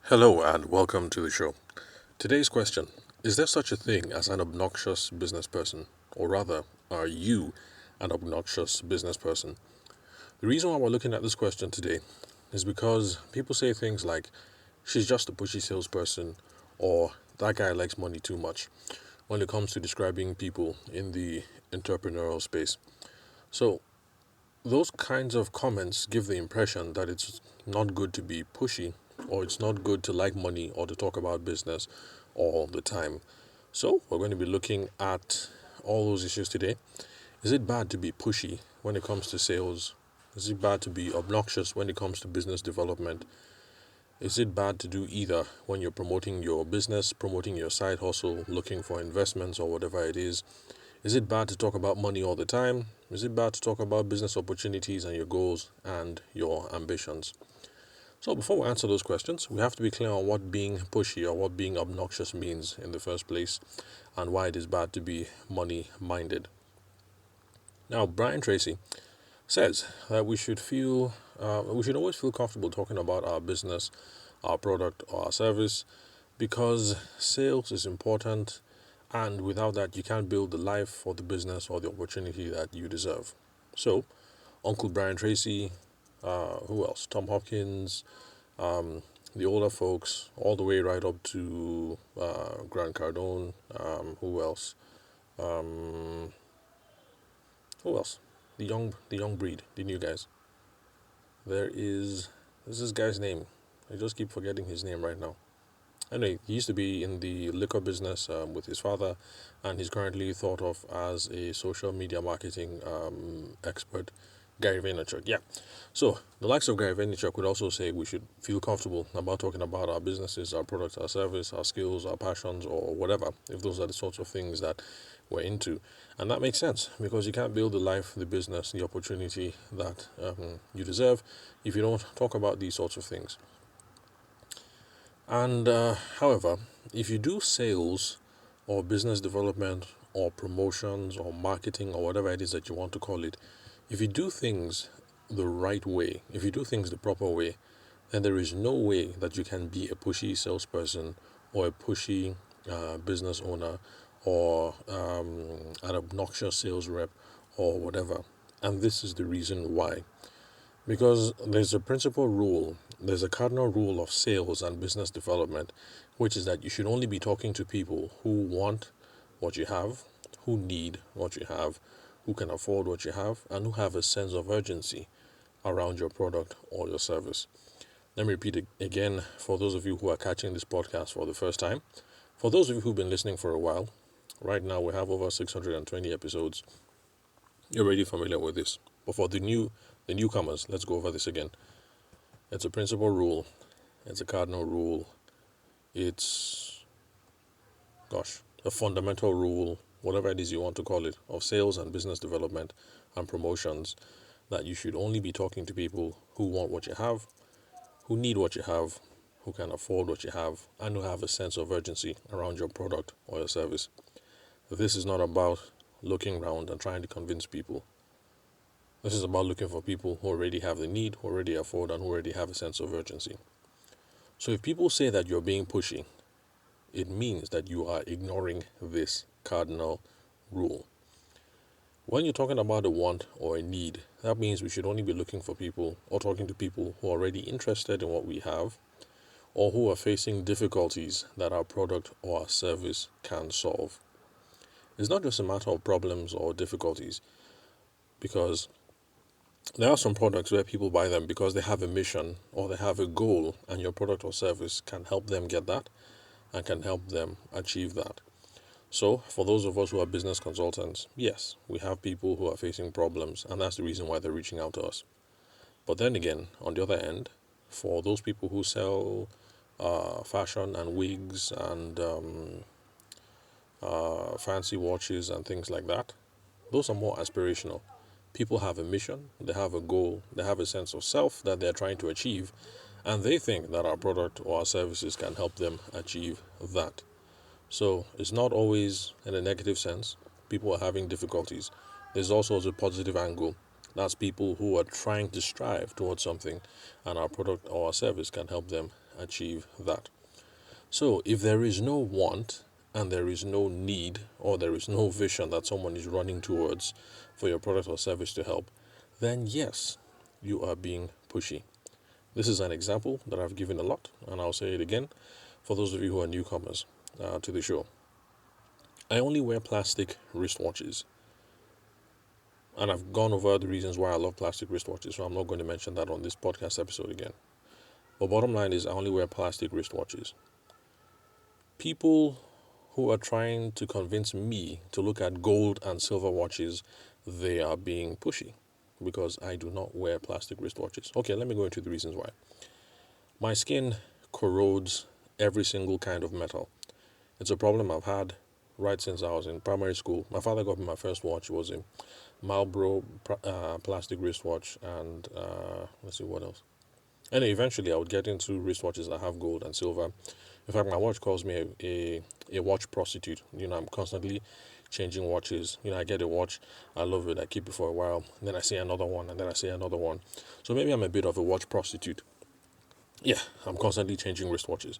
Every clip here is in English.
Hello and welcome to the show. Today's question: is there such a thing as an obnoxious business person? Or rather, are you an obnoxious business person? The reason why we're looking at this question today is because people say things like, she's just a pushy salesperson, or that guy likes money too much, when it comes to describing people in the entrepreneurial space. So, those kinds of comments give the impression that it's not good to be pushy, or it's not good to like money or to talk about business all the time. So, we're going to be looking at all those issues today. Is it bad to be pushy when it comes to sales? Is it bad to be obnoxious when it comes to business development? Is it bad to do either when you're promoting your business, promoting your side hustle, looking for investments or whatever it is? Is it bad to talk about money all the time? Is it bad to talk about business opportunities and your goals and your ambitions? So, before we answer those questions, we have to be clear on what being pushy or what being obnoxious means in the first place and why it is bad to be money minded. Now, Brian Tracy says that we should always feel comfortable talking about our business, our product, or our service because sales is important, and without that, you can't build the life or the business or the opportunity that you deserve. So, Uncle Brian Tracy, who else? Tom Hopkins, the older folks, all the way right up to Grant Cardone. Who else? Um, who else? The young breed, the new guys. There's this guy's name. I just keep forgetting his name right now. Anyway, he used to be in the liquor business with his father, and he's currently thought of as a social media marketing expert. Gary Vaynerchuk, yeah. So the likes of Gary Vaynerchuk would also say we should feel comfortable about talking about our businesses, our products, our service, our skills, our passions, or whatever, if those are the sorts of things that we're into. And that makes sense because you can't build the life, the business, the opportunity that you deserve if you don't talk about these sorts of things. And however, if you do sales or business development or promotions or marketing or whatever it is that you want to call it, if you do things the right way, if you do things the proper way, then there is no way that you can be a pushy salesperson or a pushy business owner or an obnoxious sales rep or whatever. And this is the reason why. Because there's a principal rule, there's a cardinal rule of sales and business development, which is that you should only be talking to people who want what you have, who need what you have, who can afford what you have, and who have a sense of urgency around your product or your service. Let me repeat it again for those of you who are catching this podcast for the first time. For those of you who've been listening for a while, right now we have over 620 episodes. You're already familiar with this. But for the newcomers, let's go over this again. It's a principal rule. It's a cardinal rule. It's, a fundamental rule, whatever it is you want to call it, of sales and business development and promotions, that you should only be talking to people who want what you have, who need what you have, who can afford what you have, and who have a sense of urgency around your product or your service. This is not about looking around and trying to convince people. This is about looking for people who already have the need, who already afford, and who already have a sense of urgency. So if people say that you're being pushy, it means that you are ignoring this cardinal rule. When you're talking about a want or a need, that means we should only be looking for people or talking to people who are already interested in what we have or who are facing difficulties that our product or our service can solve. It's not just a matter of problems or difficulties, because there are some products where people buy them because they have a mission or they have a goal, and your product or service can help them get that and can help them achieve that. So, for those of us who are business consultants, yes, we have people who are facing problems, and that's the reason why they're reaching out to us. But then again, on the other end, for those people who sell fashion and wigs and fancy watches and things like that, those are more aspirational. People have a mission, they have a goal, they have a sense of self that they're trying to achieve, and they think that our product or our services can help them achieve that. So it's not always in a negative sense. People are having difficulties. There's also a positive angle, That's people who are trying to strive towards something, and our product or our service can help them achieve that. So, if there is no want and there is no need or there is no vision that someone is running towards for your product or service to help, then yes, you are being pushy. This is an example that I've given a lot, and I'll say it again for those of you who are newcomers to the show. I only wear plastic wristwatches, and I've gone over the reasons why I love plastic wristwatches, so I'm not going to mention that on this podcast episode again. But bottom line is, I only wear plastic wristwatches. People who are trying to convince me to look at gold and silver watches, they are being pushy because I do not wear plastic wristwatches. Okay, let me go into the reasons why. My skin corrodes every single kind of metal. It's a problem I've had right since I was in primary school. My father got me my first watch. It was a Marlboro plastic wristwatch, and let's see what else. Anyway, eventually I would get into wristwatches that have gold and silver. In fact, my watch calls me a watch prostitute. I'm constantly changing watches. I get a watch, I love it, I keep it for a while, and then I see another one, and then I see another one. So maybe I'm a bit of a watch prostitute. Yeah, I'm constantly changing wristwatches.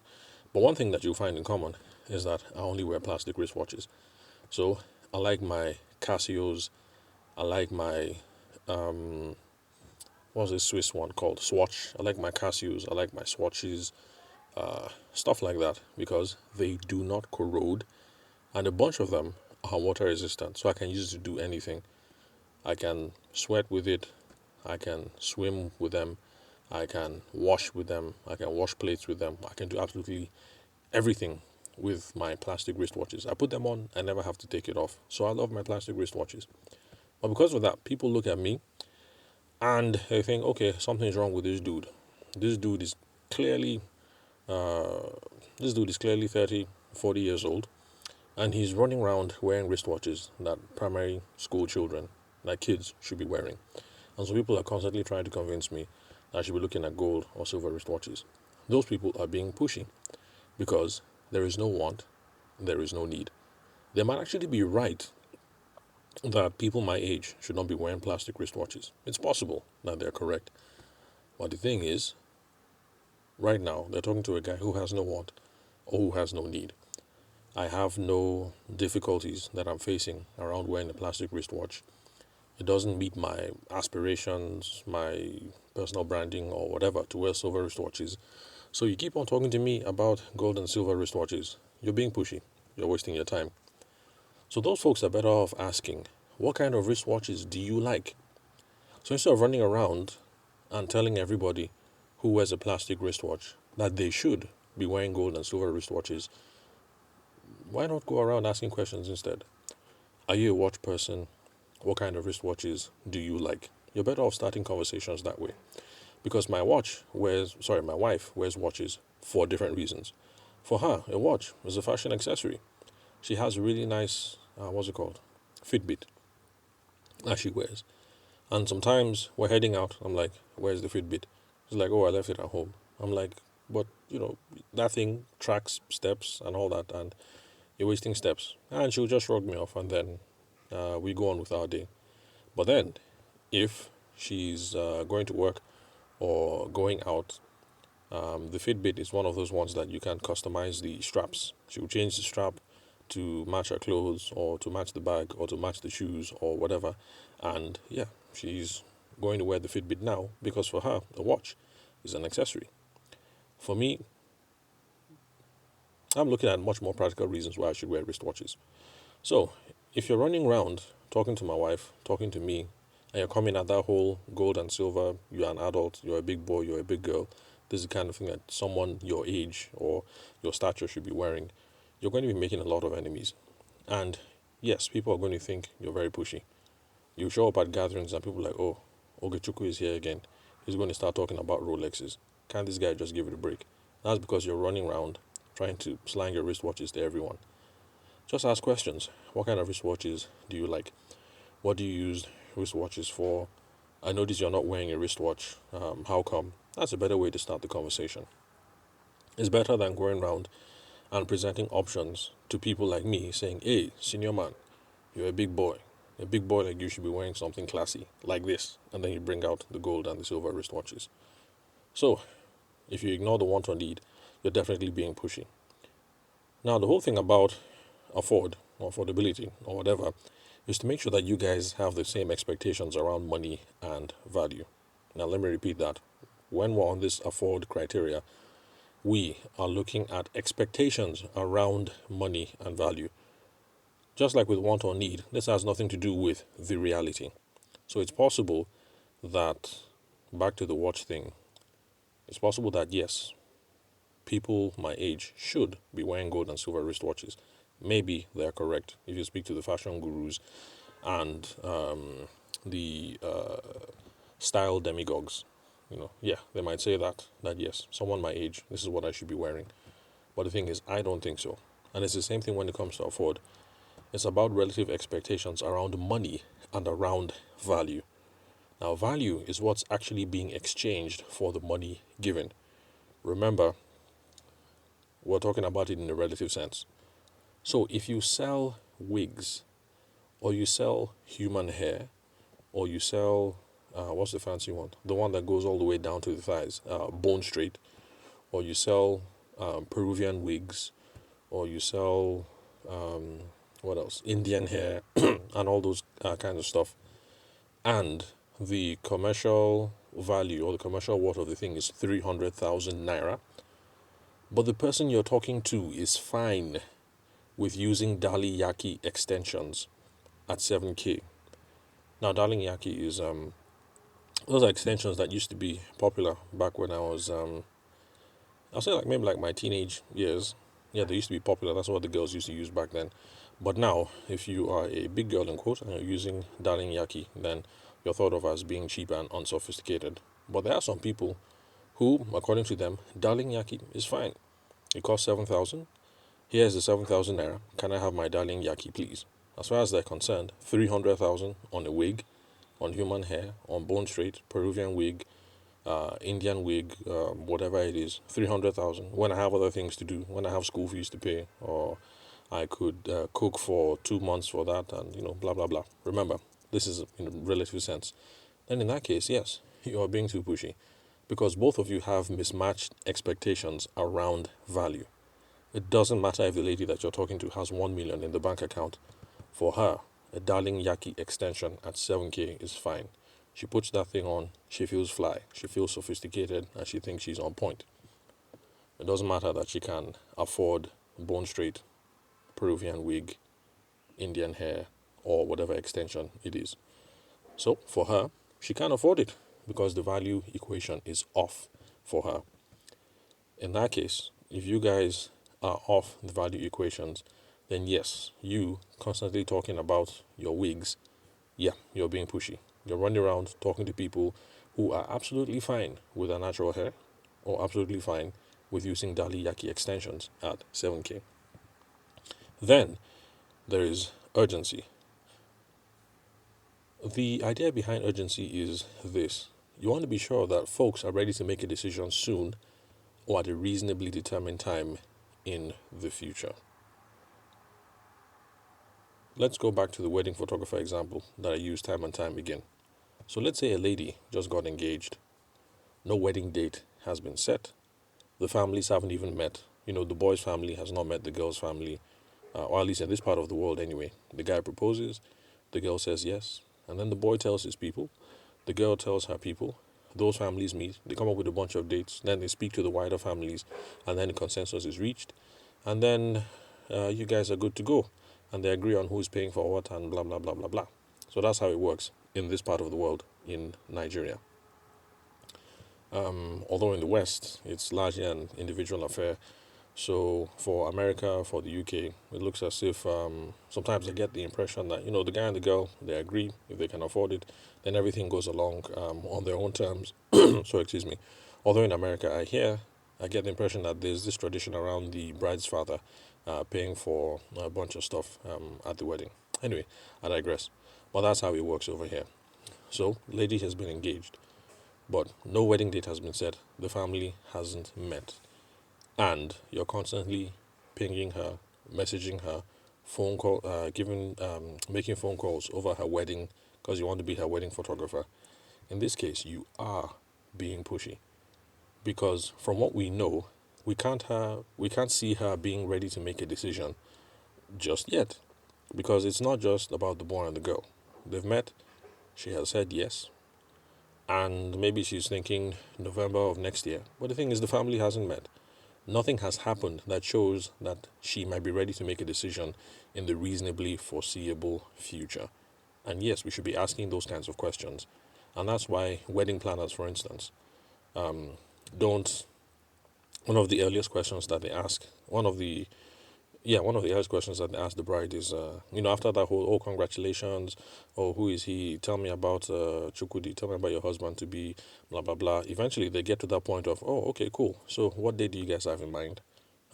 But one thing that you'll find in common is that I only wear plastic wristwatches. So I like my Casios, I like my what's this Swiss one called? Swatch. I like my Casios, I like my Swatches, stuff like that, because they do not corrode, and a bunch of them are water resistant, so I can use it to do anything. I can sweat with it, I can swim with them, I can wash with them, I can wash plates with them, I can do absolutely everything with my plastic wristwatches. I put them on, I never have to take it off. So I love my plastic wristwatches. But because of that, people look at me and they think, okay, something's wrong with this dude. This dude is clearly uh, this dude is clearly 30, 40 years old, and he's running around wearing wristwatches that primary school children, like kids, should be wearing. And so people are constantly trying to convince me that I should be looking at gold or silver wristwatches. Those people are being pushy because there is no want, there is no need. They might actually be right that people my age should not be wearing plastic wristwatches. It's possible that they're correct. But the thing is, right now, they're talking to a guy who has no want or who has no need. I have no difficulties that I'm facing around wearing a plastic wristwatch. It doesn't meet my aspirations, my personal branding, or whatever to wear silver wristwatches. So you keep on talking to me about gold and silver wristwatches. You're being pushy. You're wasting your time. So those folks are better off asking, what kind of wristwatches do you like? So instead of running around and telling everybody who wears a plastic wristwatch that they should be wearing gold and silver wristwatches, why not go around asking questions instead? Are you a watch person? What kind of wristwatches do you like? You're better off starting conversations that way. Because my wife wears watches for different reasons. For her, a watch is a fashion accessory. She has a really nice, what's it called? Fitbit that she wears. And sometimes we're heading out. I'm like, where's the Fitbit? She's like, oh, I left it at home. I'm like, but, that thing tracks steps and all that, and you're wasting steps. And she'll just shrug me off, and then we go on with our day. But then, if she's going to work or going out, the Fitbit is one of those ones that you can customize the straps. She'll change the strap to match her clothes or to match the bag or to match the shoes or whatever. And yeah, she's going to wear the Fitbit now because for her, a watch is an accessory. For me, I'm looking at much more practical reasons why I should wear wristwatches. So, if you're running around talking to my wife, talking to me, and you're coming at that whole gold and silver, you're an adult, you're a big boy, you're a big girl, this is the kind of thing that someone your age or your stature should be wearing, you're going to be making a lot of enemies. And yes, people are going to think you're very pushy. You show up at gatherings and people are like, oh, Ogechukwu is here again. He's going to start talking about Rolexes. Can't this guy just give it a break? That's because you're running around trying to slang your wristwatches to everyone. Just ask questions. What kind of wristwatches do you like? What do you use wristwatches for? I notice you're not wearing a wristwatch. How come? That's a better way to start the conversation. It's better than going around and presenting options to people like me saying, hey, senior man, you're a big boy. A big boy like you should be wearing something classy, like this, and then you bring out the gold and the silver wristwatches. So, if you ignore the want or need, you're definitely being pushy. Now, the whole thing about affordability, or whatever, is to make sure that you guys have the same expectations around money and value. Now, let me repeat that. When we're on this afford criteria, we are looking at expectations around money and value. Just like with want or need, this has nothing to do with the reality. So it's possible that, back to the watch thing, it's possible that yes, people my age should be wearing gold and silver wristwatches. Maybe they're correct if you speak to the fashion gurus and the style demagogues. Yeah, they might say that yes, someone my age, this is what I should be wearing. But the thing is, I don't think so. And it's the same thing when it comes to afford. It's about relative expectations around money and around value. Now, value is what's actually being exchanged for the money given. Remember, we're talking about it in a relative sense. So, if you sell wigs, or you sell human hair, or you sell, what's the fancy one? The one that goes all the way down to the thighs, bone straight, or you sell Peruvian wigs, or you sell, what else? Indian hair, and all those kinds of stuff. And the commercial value or the commercial worth of the thing is 300,000 naira. But the person you're talking to is fine with using Dali Yaki extensions at 7K. Now, Darling Yaki is those are extensions that used to be popular back when I was I'll say like maybe like my teenage years. Yeah, they used to be popular. That's what the girls used to use back then. But now, if you are a big girl in quote and you're using Darling Yaki, then you're thought of as being cheap and unsophisticated. But there are some people who, according to them, Darling Yaki is fine. It costs 7,000. Here's the 7,000 naira. Can I have my Darling Yaki, please? As far as they're concerned, 300,000 on a wig, on human hair, on bone straight, Peruvian wig, Indian wig, whatever it is, 300,000. When I have other things to do, when I have school fees to pay, or I could cook for 2 months for that, and blah blah blah. Remember, this is in a relative sense. Then in that case, yes, you are being too pushy, because both of you have mismatched expectations around value. It doesn't matter if the lady that you're talking to has 1 million in the bank account. For her, a Darling Yaki extension at 7K is fine. She puts that thing on, she feels fly, she feels sophisticated, and she thinks she's on point. It doesn't matter that she can afford bone straight, Peruvian wig, Indian hair, or whatever extension it is. So for her, she can't afford it because the value equation is off for her. In that case, if you guys are off the value equations, then yes, you constantly talking about your wigs, yeah, you're being pushy. You're running around talking to people who are absolutely fine with their natural hair or absolutely fine with using Dali Yaki extensions at 7K. Then there is urgency. The idea behind urgency is this: you want to be sure that folks are ready to make a decision soon or at a reasonably determined time in the future. Let's go back to the wedding photographer example that I use time and time again. So let's say a lady just got engaged. No wedding date has been set. The families haven't even met. The boy's family has not met the girl's family, or at least in this part of the world anyway. The guy proposes, the girl says yes, and then the boy tells his people, the girl tells her people, those families meet, they come up with a bunch of dates, then they speak to the wider families, and then a consensus is reached, and then you guys are good to go, and they agree on who's paying for what and blah blah blah blah blah. So that's how it works in this part of the world, in Nigeria. Although in the West, it's largely an individual affair. So for America, for the UK, it looks as if sometimes I get the impression that the guy and the girl, they agree if they can afford it, then everything goes along on their own terms. So excuse me. Although in America, I get the impression that there's this tradition around the bride's father paying for a bunch of stuff at the wedding. Anyway, I digress. But that's how it works over here. So, lady has been engaged, but no wedding date has been set. The family hasn't met, and you're constantly pinging her, messaging her making phone calls over her wedding because you want to be her wedding photographer. In this case, you are being pushy because from what we know, we can't see her being ready to make a decision just yet because it's not just about the boy and the girl. They've met, she has said yes, and maybe she's thinking November of next year. But the thing is, the family hasn't met. Nothing has happened that shows that she might be ready to make a decision in the reasonably foreseeable future. And yes, we should be asking those kinds of questions. And that's why wedding planners, for instance, don't. One of the earliest questions that they ask, one of the earliest questions that they ask the bride is, after that whole, oh, congratulations, oh, who is he? Tell me about Chukudi, tell me about your husband to be, blah, blah, blah. Eventually, they get to that point of, oh, okay, cool. So, what day do you guys have in mind?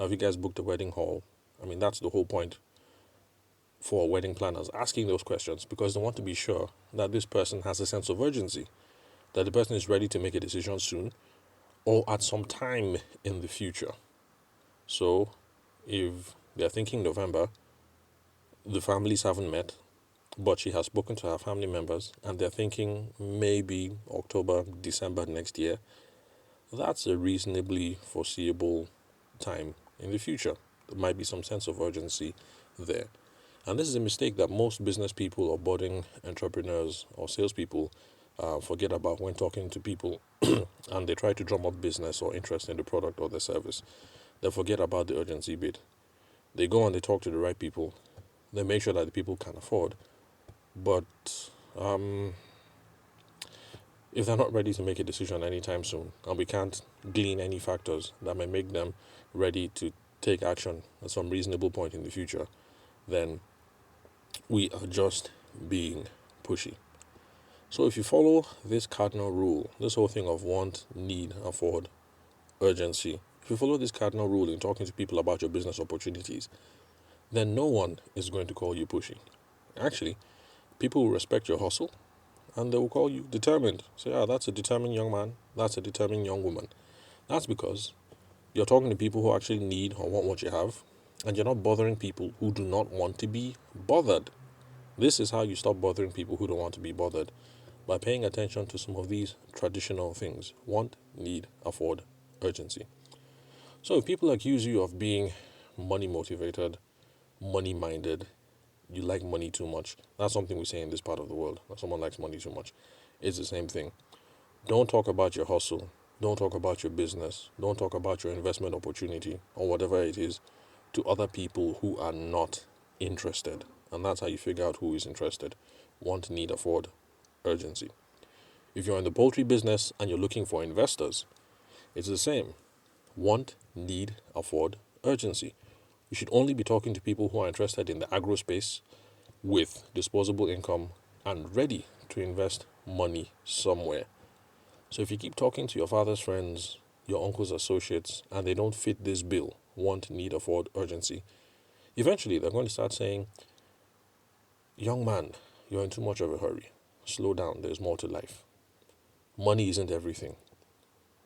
Have you guys booked a wedding hall? I mean, that's the whole point for wedding planners, asking those questions because they want to be sure that this person has a sense of urgency, that the person is ready to make a decision soon or at some time in the future. So, if they're thinking November, the families haven't met, but she has spoken to her family members and they're thinking maybe October, December next year, that's a reasonably foreseeable time in the future. There might be some sense of urgency there. And this is a mistake that most business people or budding entrepreneurs or salespeople forget about when talking to people and they try to drum up business or interest in the product or the service. They forget about the urgency bit. They go and they talk to the right people. They make sure that the people can afford. But if they're not ready to make a decision anytime soon, and we can't glean any factors that may make them ready to take action at some reasonable point in the future, then we are just being pushy. So if you follow this cardinal rule, this whole thing of want, need, afford, urgency, if you follow this cardinal rule in talking to people about your business opportunities, then no one is going to call you pushy. Actually, people will respect your hustle and they will call you determined. Say, that's a determined young man, that's a determined young woman. That's because you're talking to people who actually need or want what you have, and you're not bothering people who do not want to be bothered. This is how you stop bothering people who don't want to be bothered, by paying attention to some of these traditional things: want, need, afford, urgency. So if people accuse you of being money motivated, money minded, you like money too much, that's something we say in this part of the world, that someone likes money too much. It's the same thing. Don't talk about your hustle. Don't talk about your business. Don't talk about your investment opportunity or whatever it is to other people who are not interested. And that's how you figure out who is interested. Want, need, afford, urgency. If you're in the poultry business and you're looking for investors, it's the same. Want, need, afford, urgency. You should only be talking to people who are interested in the agro space with disposable income and ready to invest money somewhere. So if you keep talking to your father's friends, your uncle's associates, and they don't fit this bill, want, need, afford, urgency, eventually they're going to start saying, young man, you're in too much of a hurry. Slow down, there's more to life. Money isn't everything.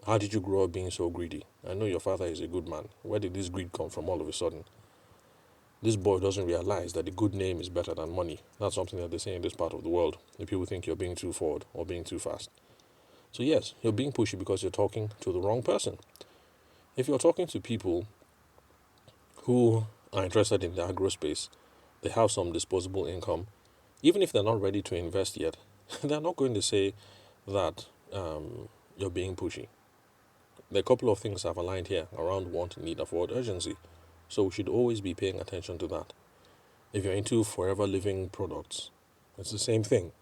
How did you grow up being so greedy? I know your father is a good man. Where did this greed come from all of a sudden? This boy doesn't realize that a good name is better than money. That's something that they say in this part of the world. The people think you're being too forward or being too fast. So yes, you're being pushy because you're talking to the wrong person. If you're talking to people who are interested in the agro space, they have some disposable income, even if they're not ready to invest yet, they're not going to say that you're being pushy. There are a couple of things I've aligned here around want, need, afford, urgency. So we should always be paying attention to that. If you're into forever living products, it's the same thing.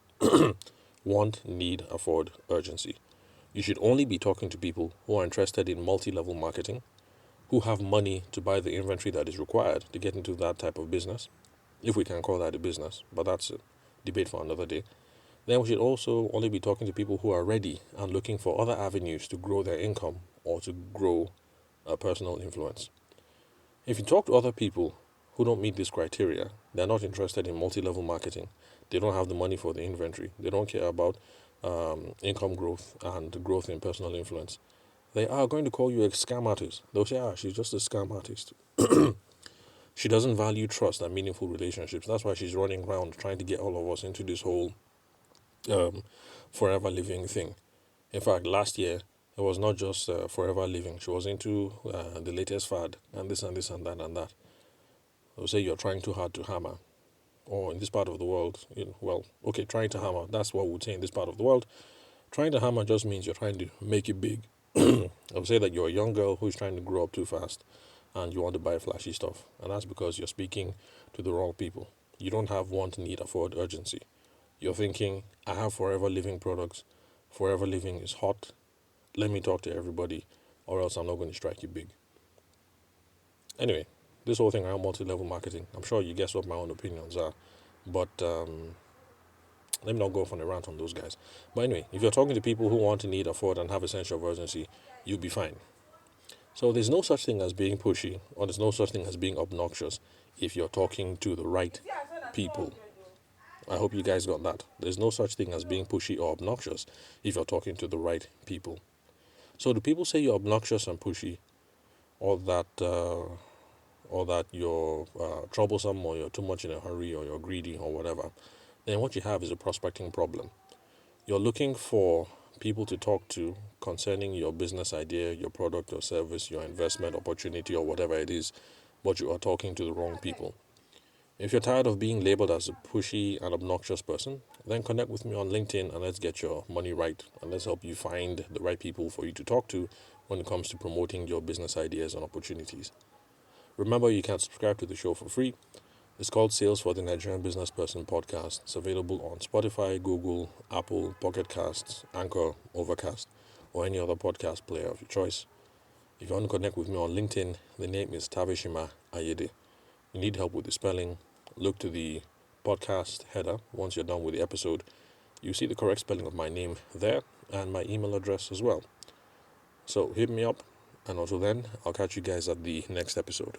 Want, need, afford, urgency. You should only be talking to people who are interested in multi-level marketing, who have money to buy the inventory that is required to get into that type of business, if we can call that a business, but that's a debate for another day. Then we should also only be talking to people who are ready and looking for other avenues to grow their income or to grow a personal influence. If you talk to other people who don't meet this criteria, they're not interested in multi-level marketing, they don't have the money for the inventory, they don't care about income growth and growth in personal influence, they are going to call you a scam artist. They'll say, she's just a scam artist. She doesn't value trust and meaningful relationships. That's why she's running around trying to get all of us into this whole um, forever living thing. In fact, last year, it was not just forever living. She was into the latest fad and this and this and that and that. They'll say you're trying too hard to hammer. Or in this part of the world, well, okay, trying to hammer, that's what we'd say in this part of the world. Trying to hammer just means you're trying to make it big. I would say that you're a young girl who's trying to grow up too fast and you want to buy flashy stuff. And that's because you're speaking to the wrong people. You don't have want, need, afford, urgency. You're thinking, I have forever living products. Forever living is hot. Let me talk to everybody, or else I'm not going to strike you big. Anyway, this whole thing around multi level marketing, I'm sure you guess what my own opinions are. But let me not go off on a rant on those guys. But anyway, if you're talking to people who want to need, afford, and have a sense of urgency, you'll be fine. So there's no such thing as being pushy, or there's no such thing as being obnoxious if you're talking to the right people. I hope you guys got that. There's no such thing as being pushy or obnoxious if you're talking to the right people. So do people say you're obnoxious and pushy, or that you're troublesome, or you're too much in a hurry, or you're greedy, or whatever? Then what you have is a prospecting problem. You're looking for people to talk to concerning your business idea, your product or service, your investment opportunity, or whatever it is, but you are talking to the wrong people. If you're tired of being labeled as a pushy and obnoxious person, then connect with me on LinkedIn and let's get your money right, and let's help you find the right people for you to talk to when it comes to promoting your business ideas and opportunities. Remember, you can subscribe to the show for free. It's called Sales for the Nigerian Business Person podcast. It's available on Spotify, Google, Apple, Pocket Casts, Anchor, Overcast, or any other podcast player of your choice. If you want to connect with me on LinkedIn, the name is Tavishima Ayede. You need help with the spelling, look to the podcast header once you're done with the episode. You see the correct spelling of my name there and my email address as well. So hit me up, and until then, I'll catch you guys at the next episode.